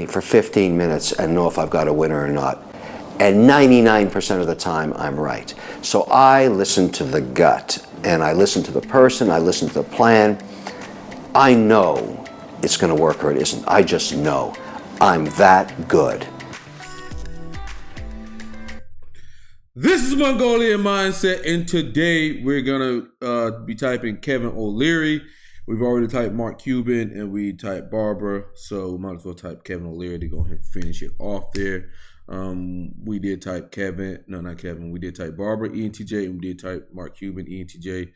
me for 15 minutes and know if I've got a winner or not. And 99% of the time, I'm right. So I listen to the gut, and I listen to the person, I listen to the plan. I know it's going to work or it isn't. I just know. I'm that good. This is Mongolian Mindset, and today we're going to be typing Kevin O'Leary. We've already typed Mark Cuban, and we typed Barbara, so we might as well type Kevin O'Leary to go ahead and finish it off there. We did type we did type Barbara, ENTJ, and we did type Mark Cuban, ENTJ.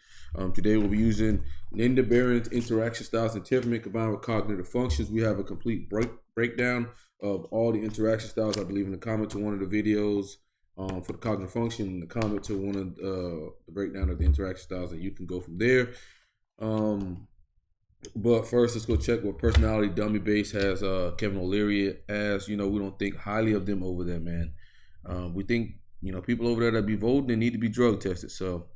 Today we'll be using Linda Barrens Interaction Styles and Temperament combined with cognitive functions. We have a complete breakdown of all the interaction styles, I believe, in the comment to one of the videos for the cognitive function, the comment to one of the breakdown of the interaction styles, and you can go from there. But first, let's go check what personality Dummy Base has Kevin O'Leary as. We don't think highly of them over there, man. We think, people over there that be voting, they need to be drug tested. So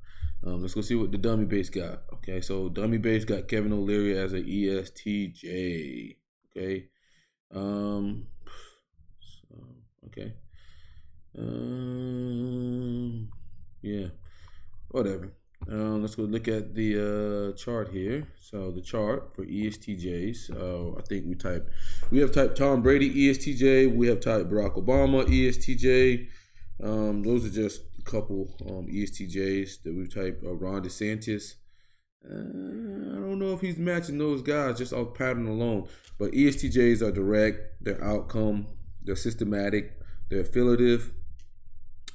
let's go see what the Dummy Base got. Okay, so Dummy Base got Kevin O'Leary as an ESTJ. Okay. Yeah, whatever. Let's go look at the chart here. So the chart for ESTJs, I think we have typed Tom Brady ESTJ, we have typed Barack Obama ESTJ. Those are just a couple ESTJs that we've typed. Ron DeSantis. I don't know if he's matching those guys just off pattern alone, but ESTJs are direct, they're outcome, they're systematic, they're affiliative,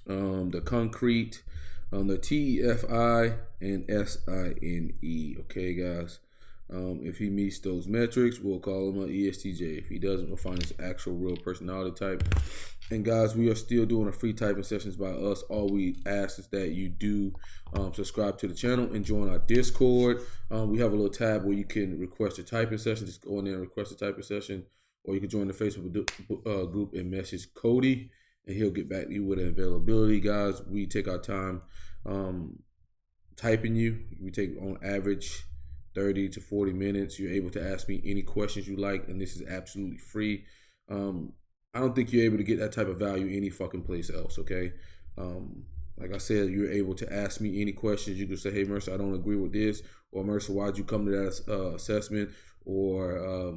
they're concrete. The TEFI and SINE. Okay, guys. If he meets those metrics, we'll call him an ESTJ. If he doesn't, we'll find his actual real personality type. And guys, we are still doing a free typing sessions by us. All we ask is that you do subscribe to the channel and join our Discord. We have a little tab where you can request a typing session. Just go in there and request a typing session, or you can join the Facebook group and message Cody, and he'll get back to you with availability. Guys, we take our time typing you. We take on average 30 to 40 minutes. You're able to ask me any questions you like, and this is absolutely free. I don't think you're able to get that type of value any fucking place else, okay? Like I said, you're able to ask me any questions. You can say, hey, Mercer, I don't agree with this, or Mercer, why'd you come to that assessment, or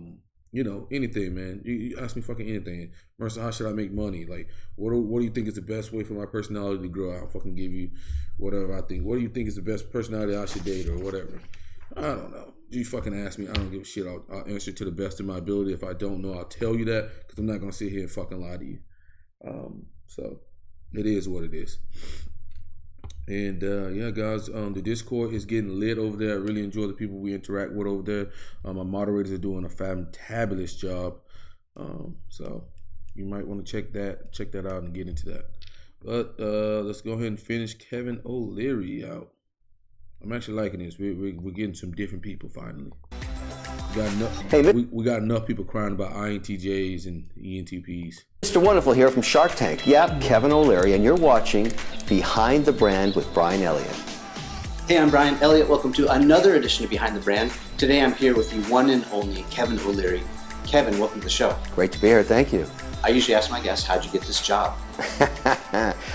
anything, man. You ask me fucking anything. Mercer, how should I make money? Like, what do you think is the best way for my personality to grow? I'll fucking give you whatever I think. What do you think is the best personality I should date, or whatever? I don't know. You fucking ask me. I don't give a shit. I'll answer to the best of my ability. If I don't know, I'll tell you that, because I'm not going to sit here and fucking lie to you. So it is what it is. And yeah, guys, the Discord is getting lit over there. I really enjoy the people we interact with over there. My moderators are doing a fantabulous job. So you might want to check that out and get into that. But let's go ahead and finish Kevin O'Leary out. I'm actually liking this. We're getting some different people finally. We got enough people crying about INTJs and ENTPs. Mr. Wonderful here from Shark Tank. Yep, Kevin O'Leary, and you're watching Behind the Brand with Brian Elliott. Hey, I'm Brian Elliott. Welcome to another edition of Behind the Brand. Today I'm here with the one and only Kevin O'Leary. Kevin, welcome to the show. Great to be here. Thank you. I usually ask my guests, how'd you get this job?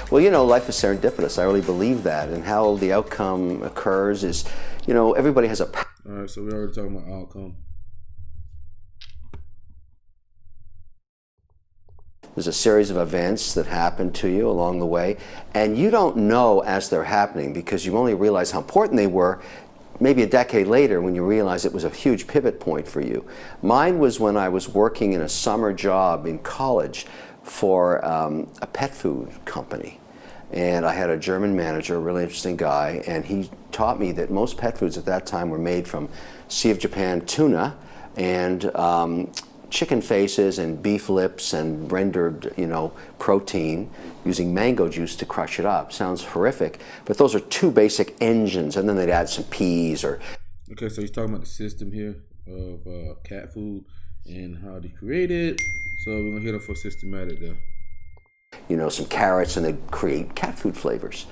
Well, life is serendipitous. I really believe that. And how the outcome occurs is, everybody has a... All right, so we're already talking about outcome. There's a series of events that happen to you along the way, and you don't know as they're happening, because you only realize how important they were maybe a decade later when you realize it was a huge pivot point for you. Mine was when I was working in a summer job in college for a pet food company. And I had a German manager, a really interesting guy, and he taught me that most pet foods at that time were made from Sea of Japan tuna and chicken faces and beef lips and rendered, protein using mango juice to crush it up. Sounds horrific, but those are two basic engines, and then they'd add some peas or... Okay, so he's talking about the system here of cat food and how they create it. So we're gonna hit up for systematic there. Some carrots, and they'd create cat food flavors.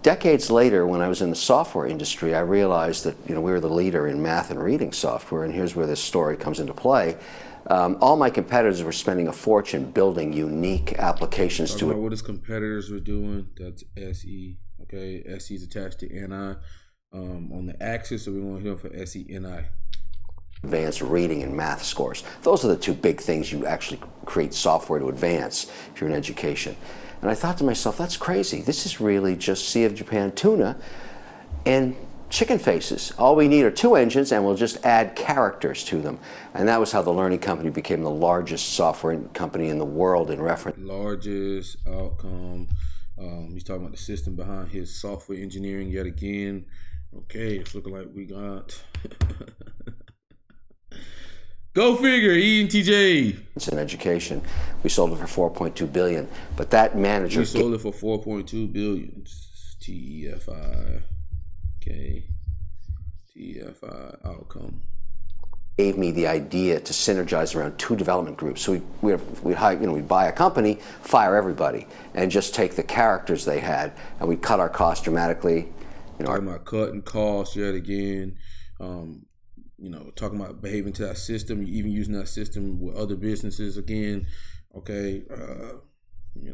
Decades later, when I was in the software industry, I realized that we were the leader in math and reading software, and here's where this story comes into play. All my competitors were spending a fortune building unique applications Talk to about it. what his competitors were doing. That's SE. Okay, SE is attached to NI on the axis, so we want to hear for SENI. Advanced reading and math scores. Those are the two big things you actually create software to advance if you're in education. And I thought to myself, that's crazy. This is really just Sea of Japan tuna and chicken faces. All we need are two engines, and we'll just add characters to them. And that was how the Learning Company became the largest software company in the world in reference. Largest outcome. He's talking about the system behind his software engineering yet again. Okay, it's looking like we got... Go figure, ENTJ. It's in education. We sold it for $4.2 billion, but that manager... We sold it for $4.2 billion. TEFI. Okay. TEFI outcome. Gave me the idea to synergize around two development groups. So we'd buy a company, fire everybody, and just take the characters they had, and we'd cut our costs dramatically. Talking about cutting costs yet again. Talking about behaving to that system, even using that system with other businesses again. Okay,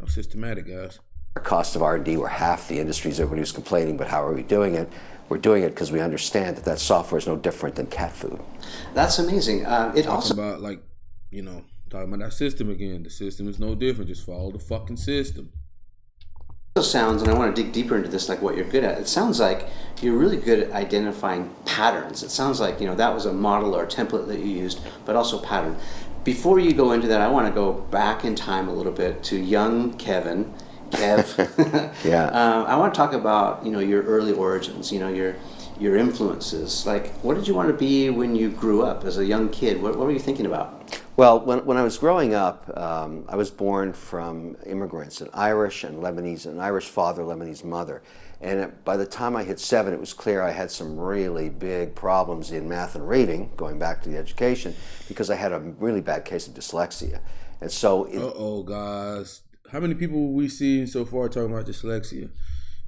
systematic, guys. Our costs of R&D were half the industries. Everybody was complaining, but how are we doing it? We're doing it because we understand that software is no different than cat food. That's amazing. Talking about talking about that system again. The system is no different. Just follow the fucking system. Sounds, and I want to dig deeper into this, like what you're good at. It sounds like you're really good at identifying patterns. It sounds like that was a model or a template that you used, but also pattern. Before you go into that, I want to go back in time a little bit to young Kev. Yeah. I want to talk about your early origins. Your influences. Like, what did you want to be when you grew up as a young kid? What were you thinking about? Well, when I was growing up, I was born from immigrants, an Irish and Lebanese, an Irish father, Lebanese mother. And by the time I hit 7, it was clear I had some really big problems in math and reading, going back to the education, because I had a really bad case of dyslexia. And so... guys. How many people we seen so far talking about dyslexia?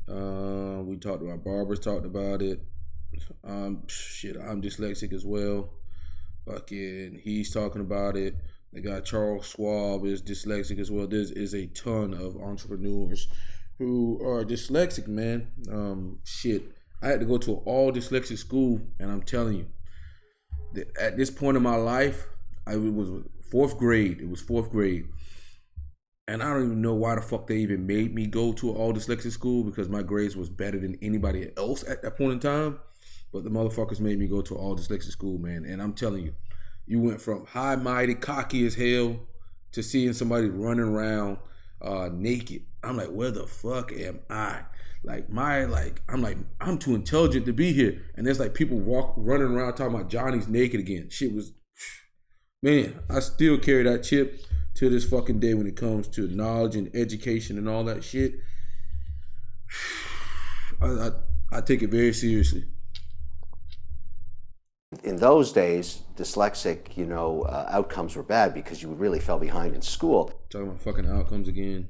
We talked about, Barbara's talked about it. I'm dyslexic as well. Fucking, he's talking about it. They got Charles Schwab is dyslexic as well. There is a ton of entrepreneurs who are dyslexic, man. I had to go to an all dyslexic school, and I'm telling you, that at this point in my life, it was fourth grade. And I don't even know why the fuck they even made me go to an all dyslexic school, because my grades was better than anybody else at that point in time. But the motherfuckers made me go to all dyslexic school, man. And I'm telling you, you went from high mighty, cocky as hell to seeing somebody running around naked. I'm like, where the fuck am I? I'm too intelligent to be here. And there's like people running around talking about Johnny's naked again. Shit was, man, I still carry that chip to this fucking day when it comes to knowledge and education and all that shit. I take it very seriously. In those days, dyslexic, outcomes were bad because you really fell behind in school. Talking about fucking outcomes again.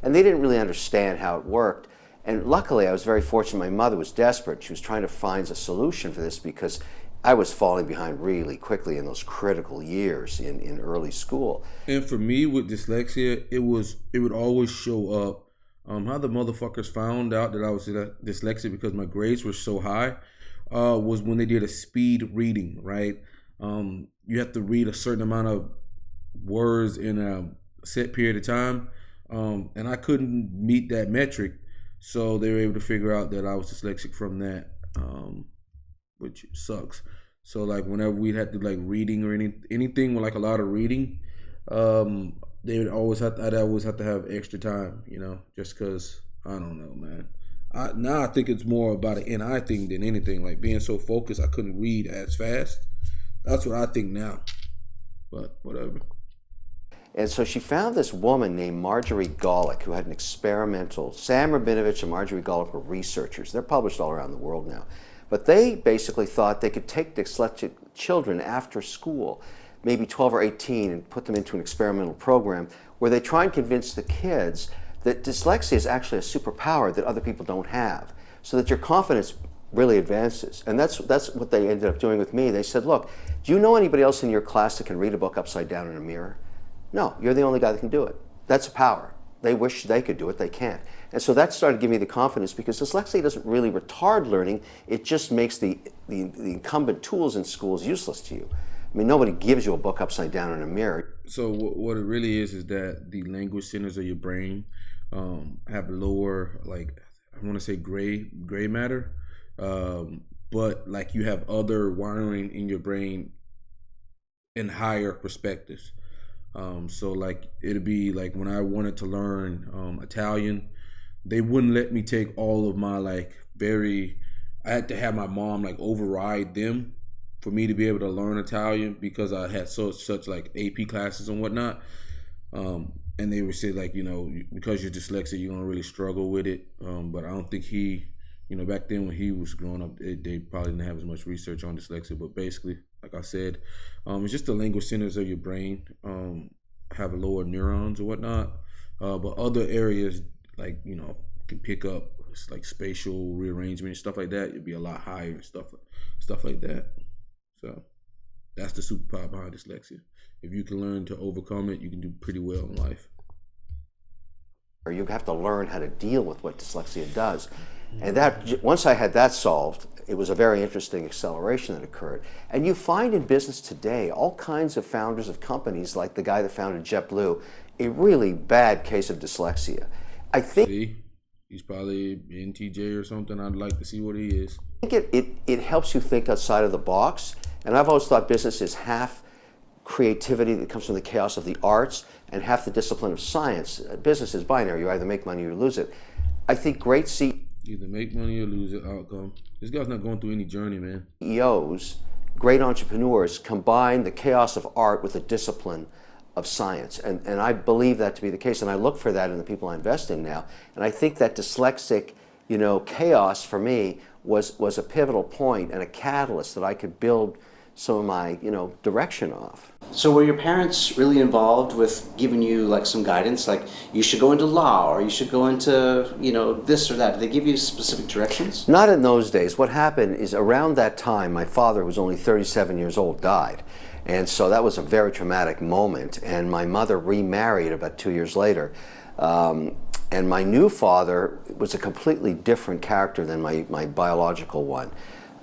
And they didn't really understand how it worked. And luckily, I was very fortunate. My mother was desperate. She was trying to find a solution for this because I was falling behind really quickly in those critical years in early school. And for me with dyslexia, it would always show up. How the motherfuckers found out that I was dyslexic because my grades were so high was when they did a speed reading, right? You have to read a certain amount of words in a set period of time. And I couldn't meet that metric. So they were able to figure out that I was dyslexic from that, which sucks. So like whenever we'd have to like reading or anything with like a lot of reading, I'd always have to have extra time, just because, I don't know, man. Now I think it's more about an NI thing than anything, like being so focused I couldn't read as fast. That's what I think now, but whatever. And so she found this woman named Marjorie Golick who had an experimental, Sam Rabinovich and Marjorie Golick were researchers. They're published all around the world now. But they basically thought they could take dyslexic children after school, maybe 12 or 18, and put them into an experimental program where they try and convince the kids that dyslexia is actually a superpower that other people don't have, so that your confidence really advances. And that's what they ended up doing with me. They said, look, do you know anybody else in your class that can read a book upside down in a mirror? No, you're the only guy that can do it. That's a power. They wish they could do it, they can't. And so that started giving me the confidence, because dyslexia doesn't really retard learning, it just makes the incumbent tools in schools useless to you. I mean, nobody gives you a book upside down in a mirror. So what it really is that the language centers of your brain have lower, like, I want to say gray matter, but like you have other wiring in your brain in higher perspectives. So like it'd be like when I wanted to learn Italian, they wouldn't let me take all of my I had to have my mom like override them for me to be able to learn Italian, because I had such like AP classes and whatnot. And they would say like, because you're dyslexic, you're gonna really struggle with it. But I don't think he, back then when he was growing up, they probably didn't have as much research on dyslexia. But basically, like I said, it's just the language centers of your brain have lower neurons or whatnot. But other areas like, can pick up like spatial rearrangement, stuff like that. You'll be a lot higher and stuff like that. So that's the superpower behind dyslexia. If you can learn to overcome it, you can do pretty well in life. Or you have to learn how to deal with what dyslexia does. And that, once I had that solved, it was a very interesting acceleration that occurred. And you find in business today all kinds of founders of companies, like the guy that founded JetBlue, a really bad case of dyslexia. I think he's probably intj or something. I'd like to see what he is. I think it helps you think outside of the box. And I've always thought business is half creativity that comes from the chaos of the arts and half the discipline of science. Business is binary. You either make money or you lose it. I think great either make money or lose it outcome. This guy's not going through any journey, man. CEOs, great entrepreneurs, combine the chaos of art with the discipline of science. And I believe that to be the case. And I look for that in the people I invest in now. And I think that dyslexic, chaos for me was a pivotal point and a catalyst that I could build some of my, direction off. So were your parents really involved with giving you like some guidance, like you should go into law or you should go into, this or that? Did they give you specific directions? Not in those days. What happened is around that time, my father, who was only 37 years old, died. And so that was a very traumatic moment. And my mother remarried about 2 years later. And my new father was a completely different character than my biological one.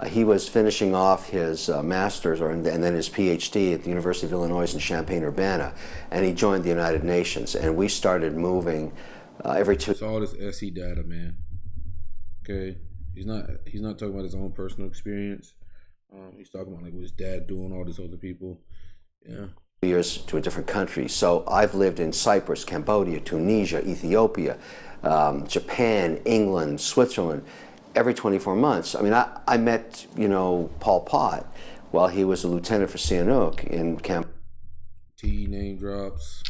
He was finishing off his master's and then his PhD at the University of Illinois in Champaign-Urbana, and he joined the United Nations, and we started moving every two. It's all this SE data, man. Okay, he's not talking about his own personal experience. He's talking about like what his dad doing, all these other people. Yeah. Years to a different country. So I've lived in Cyprus, Cambodia, Tunisia, Ethiopia, Japan, England, Switzerland. Every 24 months. I mean, I met, Pol Pot while he was a lieutenant for Sihanouk in name drops.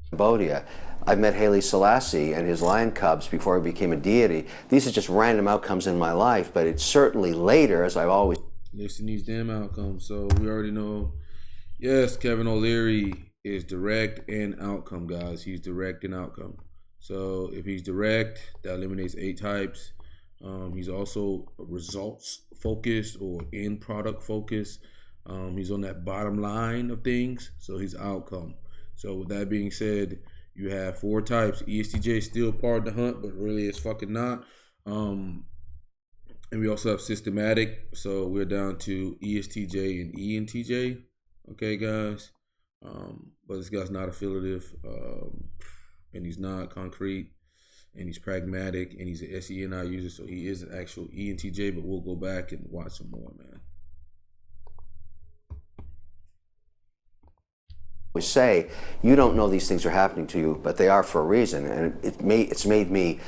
Cambodia. I've met Haile Selassie and his lion cubs before he became a deity. These are just random outcomes in my life, but it's certainly later, as I've always... Listen to these damn outcomes. So we already know, yes, Kevin O'Leary is direct and outcome, guys. He's direct and outcome. So if he's direct, that eliminates 8 types. He's also results focused or end product focused. He's on that bottom line of things, so he's outcome. So with that being said, you have 4 types. ESTJ is still part of the hunt, but really it's fucking not. And we also have systematic, so we're down to ESTJ and ENTJ. Okay, guys. But this guy's not affiliative, and he's not concrete. And he's pragmatic, and he's an SENI user, so he is an actual ENTJ, but we'll go back and watch some more, man. We say, you don't know these things are happening to you, but they are for a reason. And it's made me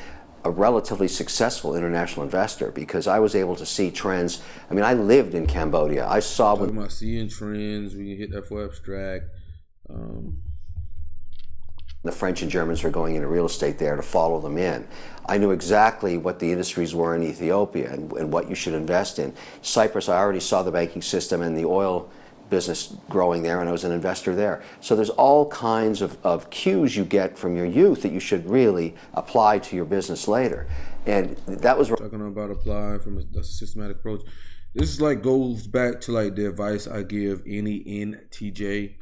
a relatively successful international investor because I was able to see trends. I mean, I lived in Cambodia. I saw... Talking about seeing trends, we can hit that for abstract. The French and Germans were going into real estate there to follow them in. I knew exactly what the industries were in Ethiopia and what you should invest in. Cyprus, I already saw the banking system and the oil business growing there, and I was an investor there. So there's all kinds of cues you get from your youth that you should really apply to your business later. And that was talking about applying from a systematic approach. This is like goes back to like the advice I give any intj.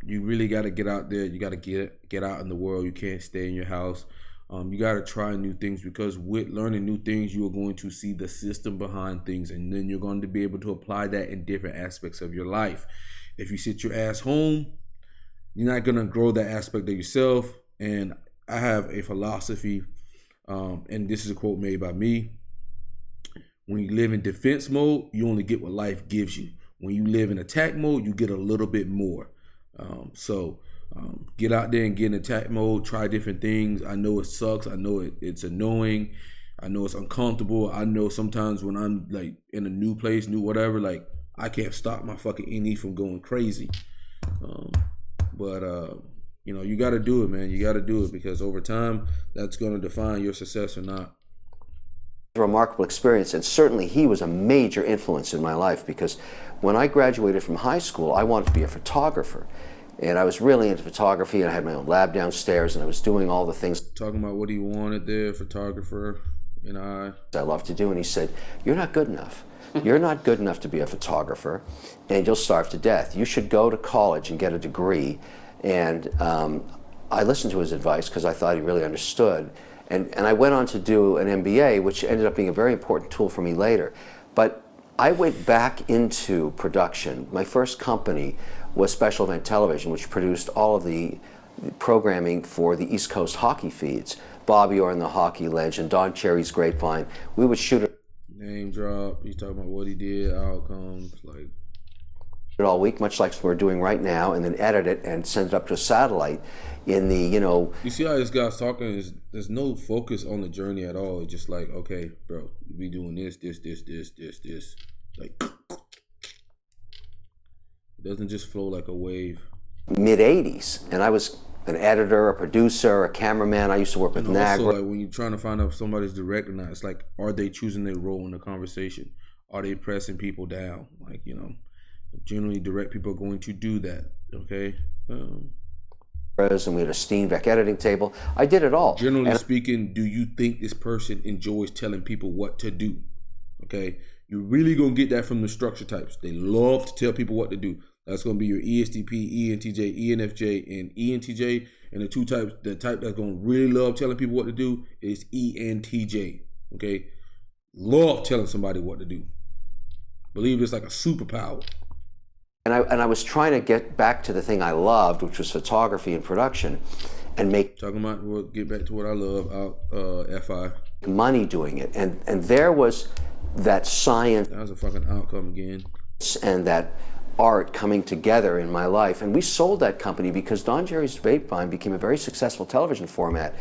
You really got to get out there. You got to get out in the world. You can't stay in your house. You got to try new things, because with learning new things, you are going to see the system behind things, and then you're going to be able to apply that in different aspects of your life. If you sit your ass home, you're not going to grow that aspect of yourself. And I have a philosophy, and this is a quote made by me. When you live in defense mode, you only get what life gives you. When you live in attack mode, you get a little bit more. Get out there and get in attack mode. Try different things. I know it sucks. I know it's annoying. I know it's uncomfortable. I know sometimes when I'm like in a new place, new whatever, like I can't stop my fucking NE from going crazy. You got to do it, man. You got to do it, because over time, that's going to define your success or not. A remarkable experience, and certainly he was a major influence in my life, because when I graduated from high school, I wanted to be a photographer, and I was really into photography, and I had my own lab downstairs, and I was doing all the things talking about what he wanted there, photographer, and I love to do. And he said, "You're not good enough. You're not good enough to be a photographer, and you'll starve to death. You should go to college and get a degree." And I listened to his advice because I thought he really understood. And I went on to do an MBA, which ended up being a very important tool for me later. But I went back into production. My first company was Special Event Television, which produced all of the programming for the East Coast hockey feeds. Bobby Orr and the Hockey Legend, Don Cherry's Grapevine. We would shoot it. Name drop. He's talking about what he did, outcomes, like it all week, much like we're doing right now, and then edit it and send it up to a satellite in the, You see how this guy's talking? There's no focus on the journey at all. It's just like, okay, bro, we doing this. Like, it doesn't just flow like a wave. Mid-'80s, and I was an editor, a producer, a cameraman. I used to work with Niagara. Also, like when you're trying to find out if somebody's direct or not, it's like, are they choosing their role in the conversation? Are they pressing people down? Like, generally direct people are going to do that, okay? And we had a Steenbeck editing table. I did it all. Generally speaking, do you think this person enjoys telling people what to do? Okay, you're really gonna get that from the structure types. They love to tell people what to do. That's gonna be your ESTP, ENTJ, ENFJ, and ENTJ. And the two types, the type that's gonna really love telling people what to do is ENTJ. Okay, love telling somebody what to do. Believe it's like a superpower. And I was trying to get back to the thing I loved, which was photography and production, and talking about get back to what I love, FI. Money doing it. And there was that science. That was a fucking outcome again. And that art coming together in my life. And we sold that company because Don Cherry's Grapevine became a very successful television format.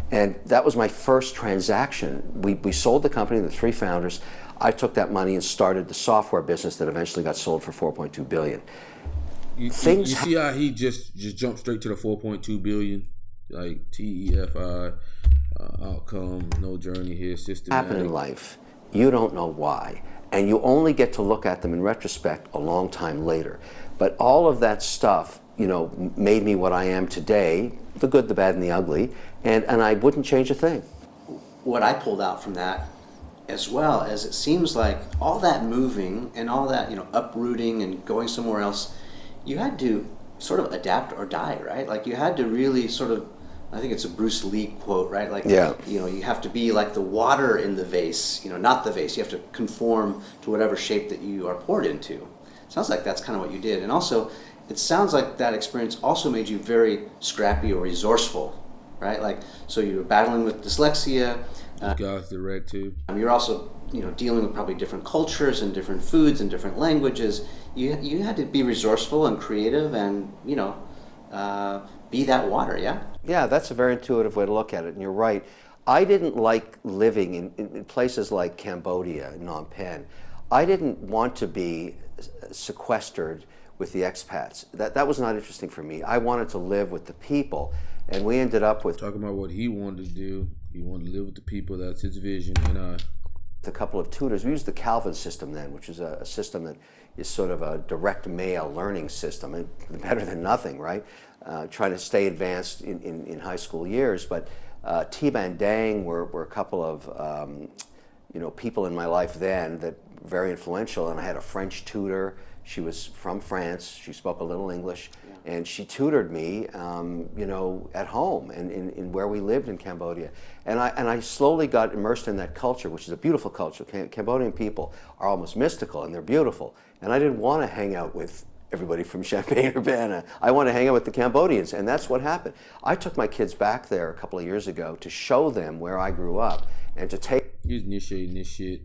And that was my first transaction. We sold the company, the three founders. I took that money and started the software business that eventually got sold for $4.2 billion. You see how he just jumped straight to the $4.2 billion, like TEFI, outcome, no journey here, systematic. Happen in life, you don't know why, and you only get to look at them in retrospect a long time later. But all of that stuff, made me what I am today, the good, the bad, and the ugly, and I wouldn't change a thing. What I pulled out from that, as well as it seems like all that moving and all that, uprooting and going somewhere else, you had to sort of adapt or die, right? Like you had to really sort of, I think it's a Bruce Lee quote, right? Like, yeah. You have to be like the water in the vase, not the vase. You have to conform to whatever shape that you are poured into. Sounds like that's kind of what you did. And also, it sounds like that experience also made you very scrappy or resourceful, right? Like, so you were battling with dyslexia. God's direct too. You're also, dealing with probably different cultures and different foods and different languages. You had to be resourceful and creative and, be that water, yeah? Yeah, that's a very intuitive way to look at it, and you're right. I didn't like living in places like Cambodia and Phnom Penh. I didn't want to be sequestered with the expats. That was not interesting for me. I wanted to live with the people, and we ended up with... Talking about what he wanted to do. He wanted to live with the people. That's his vision, and A couple of tutors. We used the Calvin system then, which is a system that is sort of a direct mail learning system, and better than nothing, right? Trying to stay advanced in high school years. But Tiba and Dang were a couple of people in my life then that were very influential. And I had a French tutor. She was from France. She spoke a little English, and she tutored me, at home and in where we lived in Cambodia. And I slowly got immersed in that culture, which is a beautiful culture. Cambodian people are almost mystical, and they're beautiful. And I didn't want to hang out with everybody from Champaign-Urbana. I want to hang out with the Cambodians, and that's what happened. I took my kids back there a couple of years ago to show them where I grew up and to take initiating this shit.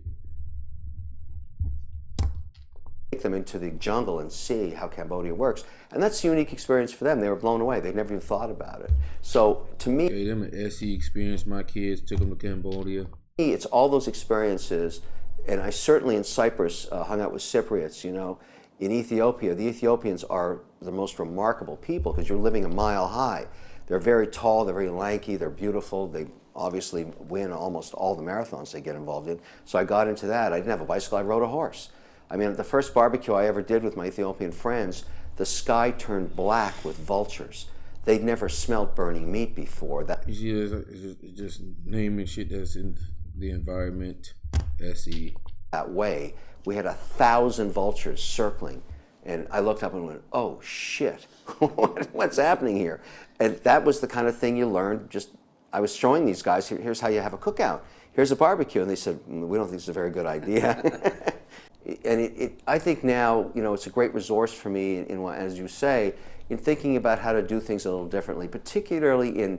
them into the jungle and see how Cambodia works. And that's a unique experience for them. They were blown away. They'd never even thought about it. So to me, Gave them an SE experience. My kids took them to Cambodia. it's all those experiences. And I certainly in Cyprus hung out with Cypriots, In Ethiopia, the Ethiopians are the most remarkable people because you're living a mile high. They're very tall, they're very lanky, they're beautiful. They obviously win almost all the marathons they get involved in. So I got into that. I didn't have a bicycle, I rode a horse. I mean, at the first barbecue I ever did with my Ethiopian friends, the sky turned black with vultures. They'd never smelt burning meat before. You see, it's just naming shit that's in the environment, SE. That way, we had 1,000 vultures circling. And I looked up and went, oh shit, what's happening here? And that was the kind of thing you learned. I was showing these guys, here's how you have a cookout. Here's a barbecue. And they said, we don't think it's a very good idea. And I think now, it's a great resource for me, as you say, in thinking about how to do things a little differently, particularly in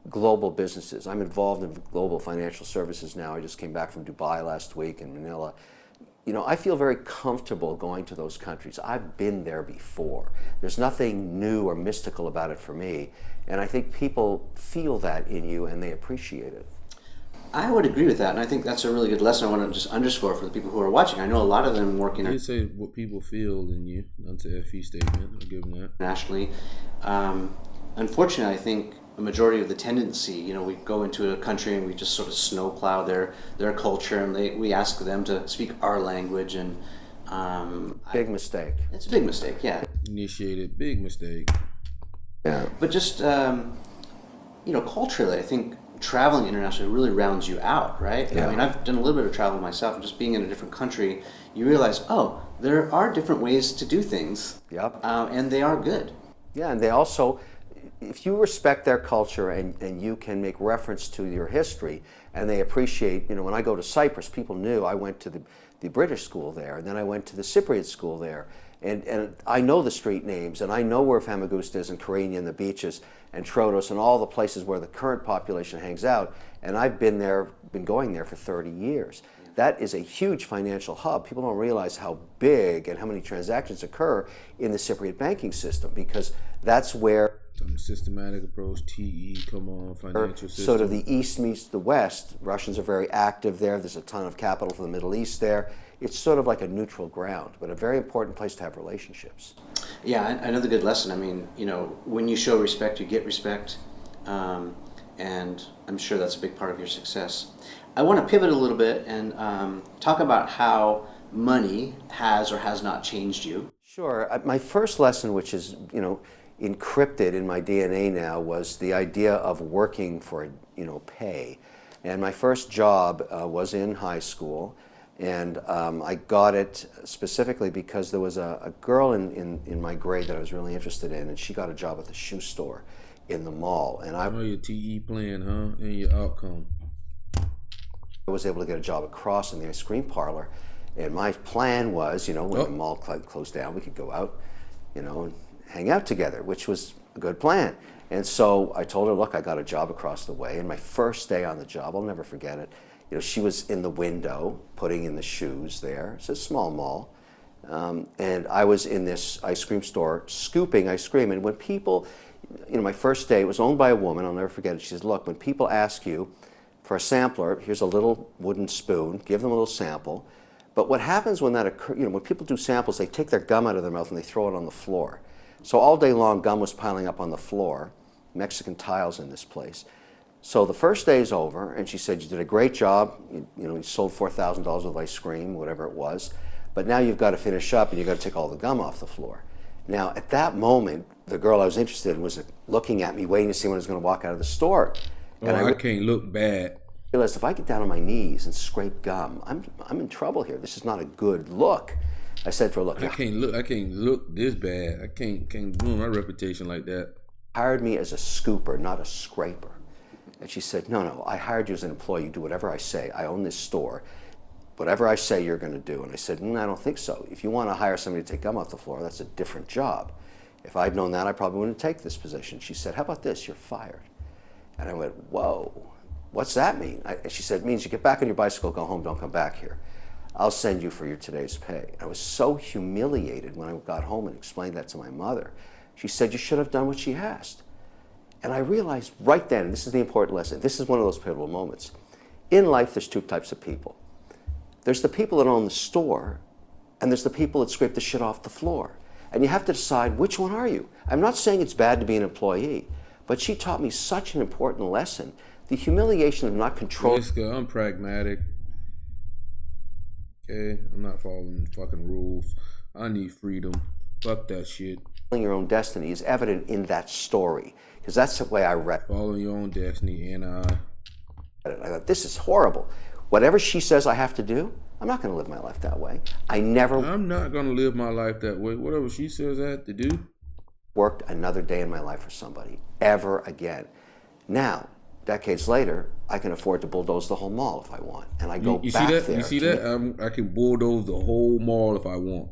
global businesses. I'm involved in global financial services now. I just came back from Dubai last week in Manila. I feel very comfortable going to those countries. I've been there before. There's nothing new or mystical about it for me. And I think people feel that in you and they appreciate it. I would agree with that, and I think that's a really good lesson I want to just underscore for the people who are watching. I know a lot of them work I did say what people feel in you. That's an FE statement. I'll give them that. Internationally. Unfortunately, I think a majority of the tendency, we go into a country and we just sort of snowplow their culture, and we ask them to speak our language, and big mistake. It's a big mistake, yeah. Initiated, big mistake. Yeah. But just culturally, I think traveling internationally really rounds you out, right? Yeah. I mean, I've done a little bit of travel myself, and just being in a different country, you realize, there are different ways to do things. Yep. And they are good. Yeah, and they also, if you respect their culture and you can make reference to your history, and they appreciate, when I go to Cyprus, people knew I went to the British school there, and then I went to the Cypriot school there, and I know the street names, and I know where Famagusta is and Kyrenia and the beaches, and Troodos and all the places where the current population hangs out, and I've been going there for 30 years. Yeah. That is a huge financial hub. People don't realize how big and how many transactions occur in the Cypriot banking system, because that's where Systematic approach, TE, come on, financial system. Sort of the East meets the West. Russians are very active there. There's a ton of capital from the Middle East there. It's sort of like a neutral ground, but a very important place to have relationships. Yeah, another good lesson. I mean, when you show respect, you get respect, and I'm sure that's a big part of your success. I want to pivot a little bit and talk about how money has or has not changed you. Sure. My first lesson, which is, encrypted in my DNA now, was the idea of working for, pay. And my first job was in high school. And I got it specifically because there was a girl in my grade that I was really interested in, and she got a job at the shoe store in the mall. And I know your TE plan, huh? And your outcome. I was able to get a job across in the ice cream parlor. And my plan was, when the mall closed down, we could go out, and hang out together, which was a good plan. And so I told her, look, I got a job across the way. And my first day on the job, I'll never forget it, she was in the window putting in the shoes there. It's a small mall. And I was in this ice cream store scooping ice cream. And when people, my first day, it was owned by a woman, I'll never forget it. She says, look, when people ask you for a sampler, here's a little wooden spoon, give them a little sample. But what happens when that occurs, when people do samples, they take their gum out of their mouth and they throw it on the floor. So all day long, gum was piling up on the floor, Mexican tiles in this place. So the first day is over, and she said, you did a great job. You sold $4,000 of ice cream, whatever it was. But now you've got to finish up, and you've got to take all the gum off the floor. Now, at that moment, the girl I was interested in was looking at me, waiting to see when I was going to walk out of the store. And I can't look bad. I realized if I get down on my knees and scrape gum, I'm in trouble here. This is not a good look. I said to her, look, I can't look this bad. I can't ruin my reputation like that. Hired me as a scooper, not a scraper. And she said, no, I hired you as an employee. You do whatever I say. I own this store. Whatever I say, you're going to do. And I said, I don't think so. If you want to hire somebody to take gum off the floor, that's a different job. If I'd known that, I probably wouldn't take this position. She said, how about this? You're fired. And I went, whoa, what's that mean? She said, it means you get back on your bicycle, go home, don't come back here. I'll send you for your today's pay. I was so humiliated when I got home and explained that to my mother. She said, you should have done what she asked. And I realized right then, and this is the important lesson, this is one of those pivotal moments. In life, there's two types of people. There's the people that own the store, and there's the people that scrape the shit off the floor. And you have to decide, which one are you? I'm not saying it's bad to be an employee, but she taught me such an important lesson. The humiliation of not controlling. I'm pragmatic. Okay, I'm not following fucking rules. I need freedom. Fuck that shit. Your own destiny is evident in that story, because that's the way I read it. Following your own destiny, and I thought, this is horrible. Whatever she says I have to do, I'm not going to live my life that way. I'm not going to live my life that way. Whatever she says I have to do. Worked another day in my life for somebody ever again. Now, decades later, I can afford to bulldoze the whole mall if I want, and I go you back see that? there. You see that? I can bulldoze the whole mall if I want.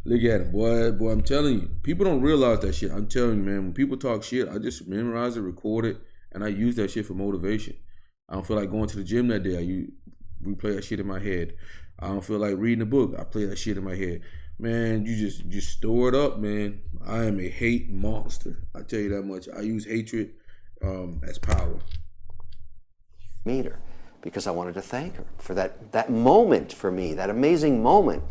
Look at it, boy. Boy, I'm telling you, people don't realize that shit. I'm telling you, man. When people talk shit, I just memorize it, record it, and I use that shit for motivation. I don't feel like going to the gym that day. I replay that shit in my head. I don't feel like reading a book. I play that shit in my head. Man, you just store it up, man. I am a hate monster. I tell you that much. I use hatred as power. Meet her because I wanted to thank her for that moment for me, that amazing moment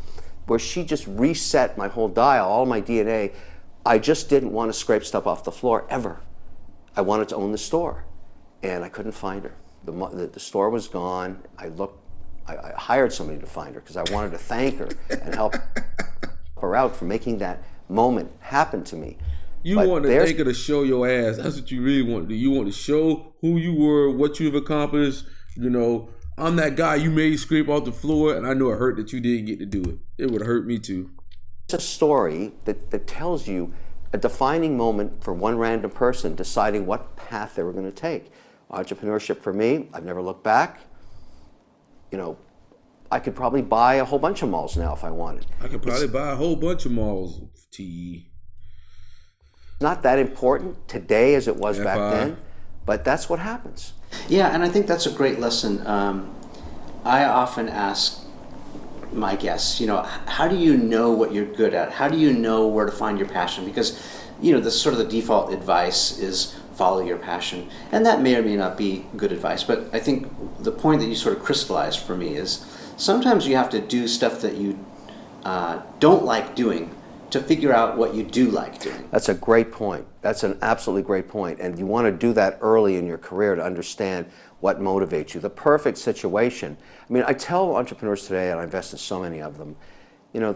where she just reset my whole dial, all my DNA. I just didn't want to scrape stuff off the floor ever. I wanted to own the store, and I couldn't find her. The store was gone. I hired somebody to find her because I wanted to thank her and help her out for making that moment happen to me. You want to thank her to show your ass. That's what you really want to do. You want to show who you were, what you've accomplished. I'm that guy you made scrape off the floor, and I know it hurt that you didn't get to do it. It would hurt me too. It's a story that tells you a defining moment for one random person deciding what path they were going to take. Entrepreneurship for me, I've never looked back. I could probably buy a whole bunch of malls now if I wanted. I could probably buy a whole bunch of malls, TE. Not that important today as it was back then, but that's what happens. Yeah, and I think that's a great lesson. I often ask my guests, how do you know what you're good at? How do you know where to find your passion? Because, the sort of the default advice is follow your passion. And that may or may not be good advice. But I think the point that you sort of crystallized for me is sometimes you have to do stuff that you don't like doing to figure out what you do like doing. That's a great point. That's an absolutely great point. And you want to do that early in your career to understand what motivates you. The perfect situation. I tell entrepreneurs today, and I invest in so many of them,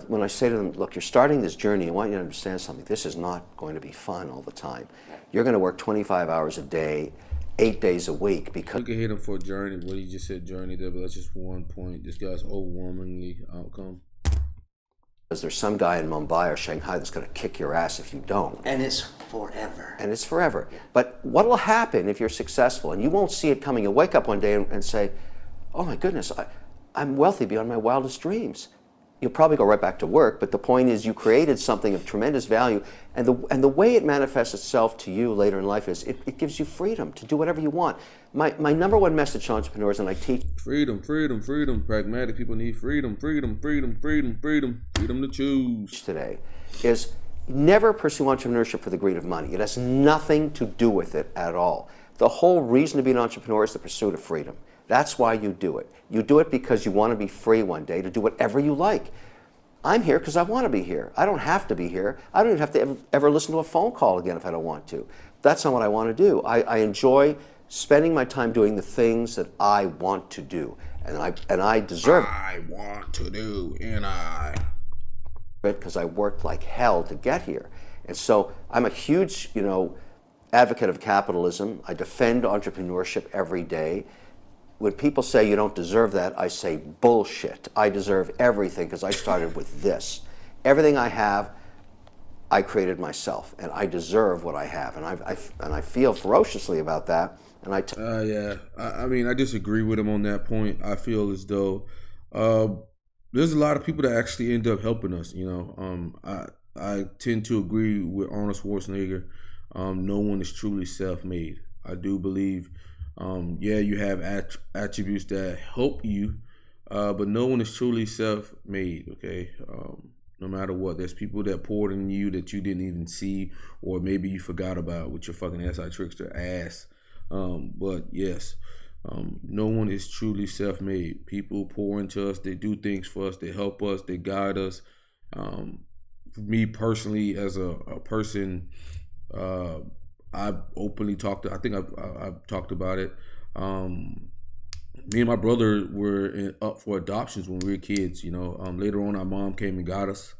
when I say to them, look, you're starting this journey, I want you to understand something. This is not going to be fun all the time. You're going to work 25 hours a day, 8 days a week because... You can hit him for a journey. What he just said, journey there, but that's just one point. This guy's overwhelmingly outcome. Because there's some guy in Mumbai or Shanghai that's going to kick your ass if you don't. And it's forever. And it's forever. But what will happen if you're successful? And you won't see it coming. You'll wake up one day and say, oh my goodness, I'm wealthy beyond my wildest dreams. You'll probably go right back to work, but the point is you created something of tremendous value, and the way it manifests itself to you later in life is it gives you freedom to do whatever you want. My number one message to entrepreneurs, and I teach... Freedom. Pragmatic people need freedom to choose. Today is never pursue entrepreneurship for the greed of money. It has nothing to do with it at all. The whole reason to be an entrepreneur is the pursuit of freedom. That's why you do it. You do it because you want to be free one day to do whatever you like. I'm here because I want to be here. I don't have to be here. I don't even have to ever listen to a phone call again if I don't want to. That's not what I want to do. I enjoy spending my time doing the things that I want to do, and I deserve I want to do, and I. it because I worked like hell to get here. And so I'm a huge, advocate of capitalism. I defend entrepreneurship every day. When people say you don't deserve that, I say bullshit. I deserve everything because I started with this. Everything I have, I created myself, and I deserve what I have, and I feel ferociously about that. And I mean, I disagree with him on that point. I feel as though there's a lot of people that actually end up helping us. I tend to agree with Arnold Schwarzenegger. No one is truly self-made. I do believe, you have attributes that help you, but no one is truly self-made. Okay. No matter what, there's people that poured in you that you didn't even see, or maybe you forgot about with your fucking SI trickster ass. But yes, no one is truly self-made. People pour into us. They do things for us. They help us. They guide us. For me personally, as a person, I've openly talked. I think I've talked about it. Me and my brother were up for adoptions when we were kids. Later on, our mom came and got us.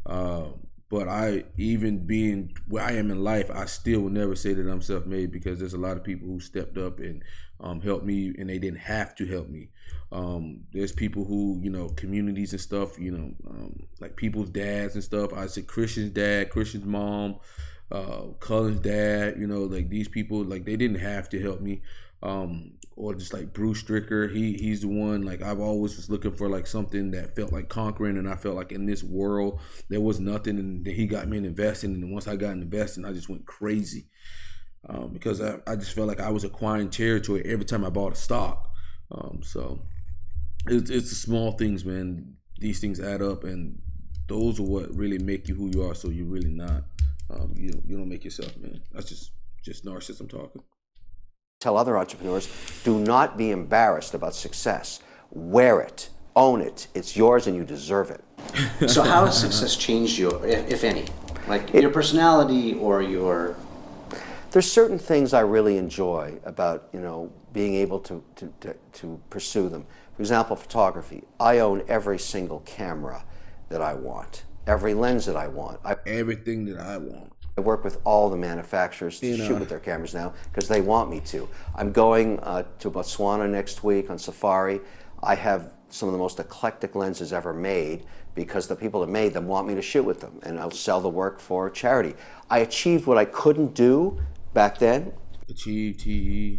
But even being where I am in life, I still would never say that I'm self-made, because there's a lot of people who stepped up and helped me, and they didn't have to help me. There's people who, communities and stuff, like people's dads and stuff. I said Christian's dad, Christian's mom, Cullen's dad, like these people, like they didn't have to help me. Or just like Bruce Stricker, he's the one, like I've always was looking for like something that felt like conquering, and I felt like in this world there was nothing, and he got me in investing, and once I got in investing, I just went crazy, because I just felt like I was acquiring territory every time I bought a stock. So it's the small things, man. These things add up, and those are what really make you who you are. So you're really not, you don't make yourself, man. That's just narcissism talking. Tell other entrepreneurs, do not be embarrassed about success. Wear it, own it. It's yours and you deserve it. So how has success changed you, if any? Like your personality or your... There's certain things I really enjoy about, being able to pursue them. For example, photography. I own every single camera that I want, every lens that I want. Everything that I want. I work with all the manufacturers to shoot with their cameras now because they want me to. I'm going to Botswana next week on safari. I have some of the most eclectic lenses ever made because the people that made them want me to shoot with them, and I'll sell the work for charity. I achieved what I couldn't do back then. Achieve, TE.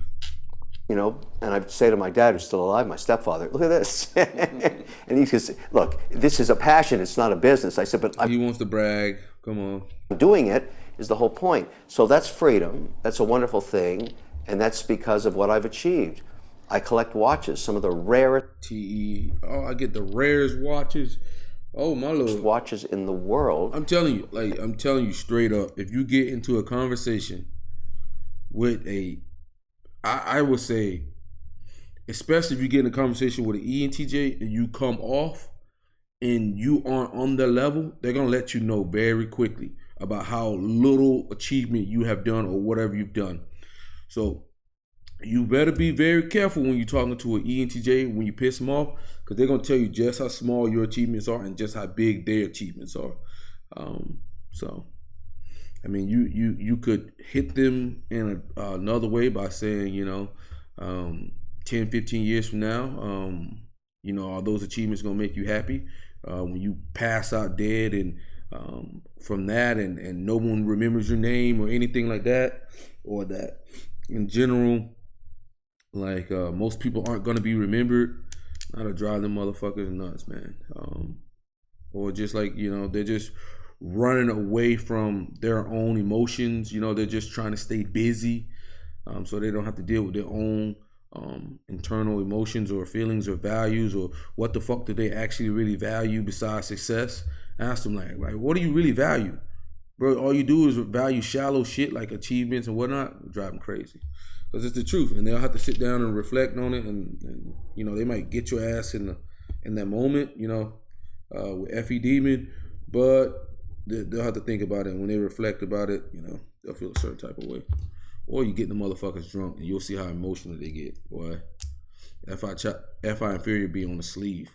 And I'd say to my dad, who's still alive, my stepfather, look at this. And he says, look, this is a passion, it's not a business. I said, but he wants to brag, come on. Doing it is the whole point. So that's freedom, that's a wonderful thing, and that's because of what I've achieved. I collect watches, some of the rarest TE. Oh, I get the rarest watches. Oh, my lord. Watches in the world. I'm telling you straight up, if you get into a conversation with I would say, especially if you get in a conversation with an ENTJ and you come off and you aren't on their level, they're going to let you know very quickly about how little achievement you have done or whatever you've done. So you better be very careful when you're talking to an ENTJ, when you piss them off, because they're going to tell you just how small your achievements are and just how big their achievements are. I mean, you could hit them in another way by saying, 10, 15 years from now, are those achievements going to make you happy? When you pass out dead and from that and no one remembers your name or anything like that, or that in general, like most people aren't going to be remembered, that'll drive them motherfuckers nuts, man. Or just like, they're just running away from their own emotions. They're just trying to stay busy, so they don't have to deal with their own internal emotions or feelings or values, or what the fuck do they actually really value besides success. Ask them like what do you really value, bro? All you do is value shallow shit like achievements and whatnot. Drive them crazy, because it's the truth, and they'll have to sit down and reflect on it, and they might get your ass in that moment, with FE Demon, but they'll have to think about it, and when they reflect about it, they'll feel a certain type of way. or you get the motherfuckers drunk, and you'll see how emotional they get. Boy, FI inferior be on the sleeve.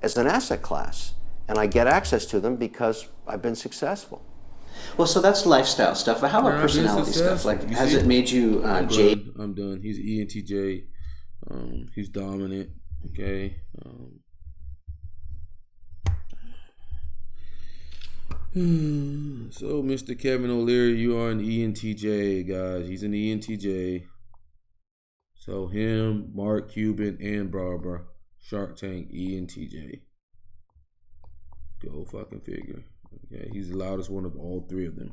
As an asset class, and I get access to them because I've been successful. Well, so that's lifestyle stuff. But how about personality stuff? Like, has it made you jaded? I'm done. He's ENTJ. He's dominant. Okay. So, Mr. Kevin O'Leary, you are an ENTJ, guys. He's an ENTJ. So, him, Mark Cuban, and Barbara, Shark Tank, ENTJ. Go fucking figure. Okay, he's the loudest one of all three of them.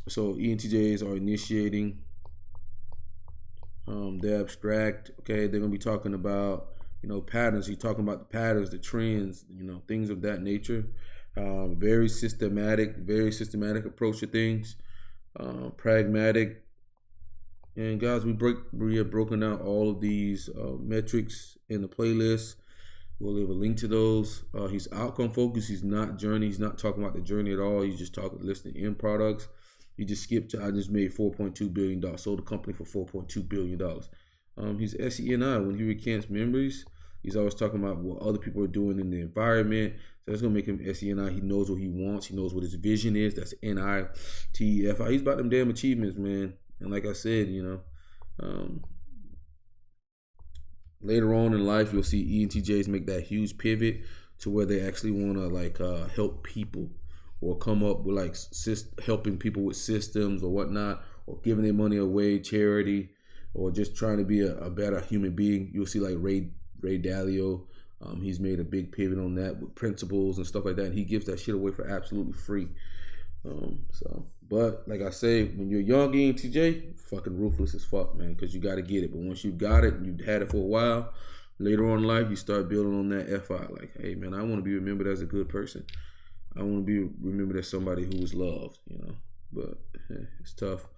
So ENTJs are initiating. They're abstract. Okay, they're gonna be talking about, patterns. He's talking about the patterns, the trends, things of that nature. Very systematic approach to things. Pragmatic. And guys, we have broken out all of these metrics in the playlist. We'll leave a link to those. He's outcome focused. He's not journey. He's not talking about the journey at all. He's just listing end products. He just skipped to, I just made $4.2 billion. Sold the company for $4.2 billion. He's SENI. When he recants memories, he's always talking about what other people are doing in the environment. So that's going to make him SENI. He knows what he wants. He knows what his vision is. That's NITFI. He's about them damn achievements, man. And like I said, later on in life, you'll see ENTJs make that huge pivot to where they actually want to help people, or come up with helping people with systems or whatnot, or giving their money away, charity, or just trying to be a better human being. You'll see Ray Dalio. He's made a big pivot on that with principles and stuff like that. And he gives that shit away for absolutely free. But like I say, when you're young ENTJ, fucking ruthless as fuck, man, because you got to get it. But once you got it and you've had it for a while, later on in life, you start building on that FI. Like, hey, man, I want to be remembered as a good person. I want to be remembered as somebody who was loved, But it's tough.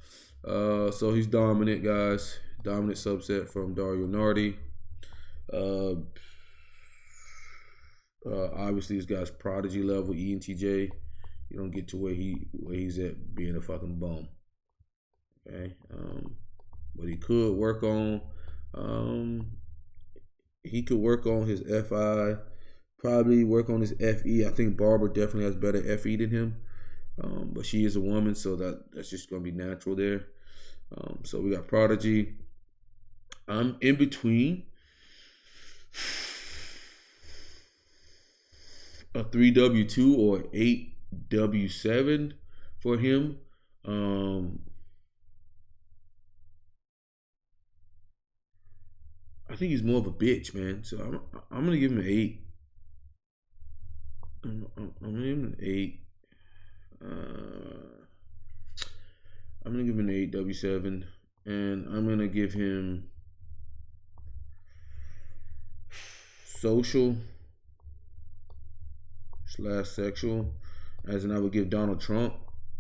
So he's dominant, guys. Dominant subset from Dario Nardi. Obviously, this guy's prodigy level ENTJ. You don't get to where he's at being a fucking bum. Okay. But he could work on his FI, probably work on his FE. I think Barbara definitely has better FE than him. But she is a woman, so that's just gonna be natural there. So we got prodigy. I'm in between a 3W2 or 8W7 for him. I think he's more of a bitch, man. So I'm gonna give him an 8. I'm gonna give him an 8. I'm gonna give him an 8W7, and I'm gonna give him social / sexual, as in I would give Donald Trump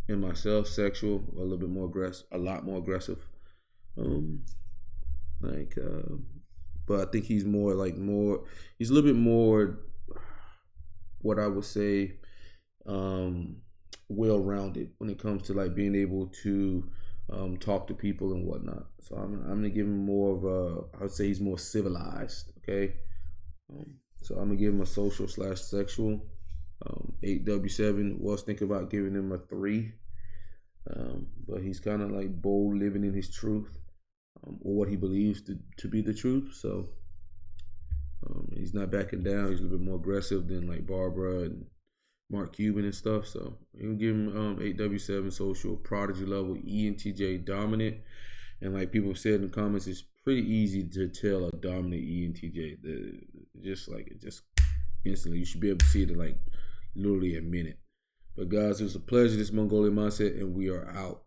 and myself sexual, a little bit more aggressive, a lot more aggressive. But I think he's he's a little bit more, what I would say, well-rounded when it comes to being able to talk to people and whatnot. So I'm gonna give him more of I would say he's more civilized. Okay, so I'm gonna give him a social / sexual. 8W7. Was thinking about giving him a 3, but he's kind of bold, living in his truth, or what he believes to be the truth. So he's not backing down. He's a little bit more aggressive than Barbara and Mark Cuban and stuff. So I'm gonna give him 8W7 social, prodigy level, ENTJ dominant. And like people have said in the comments, it's pretty easy to tell a dominant ENTJ. Just instantly, you should be able to see it in literally a minute. But guys, it was a pleasure. This is Mongolian Mindset, and we are out.